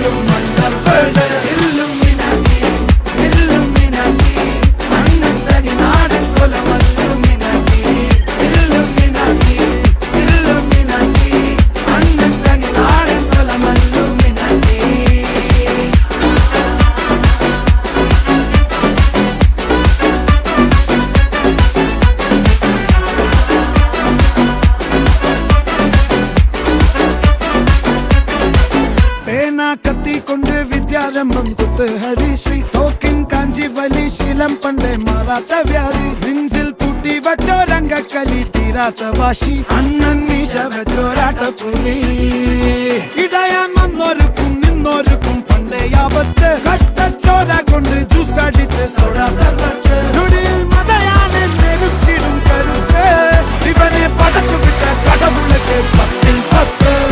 പോലും മണ്ടപ്പേട് Illuminati Illuminati അണ്ണൻ തനി നാടൻ കൊലമല്ലുമിനാറ്റി ഇല്ലുമിനാറ്റി ഇല്ലുമിനാറ്റി അണ്ണൻ തനി നാടൻ കൊലമല്ലുമിനാറ്റി. കത്തി കൊണ്ട് വിദ്യാരംഭം കുത്ത് ഹരിശ്രീ തോക്കിൻ കാഞ്ചി വലി ശീലം പണ്ടേ മാറാത്ത വ്യാധി നെഞ്ചിൽ പൂട്ടി വച്ചോരംഗക്കലി തീരാത്ത വാശി അണ്ണൻ മീശ വെച്ചോരാട്ട പുലി.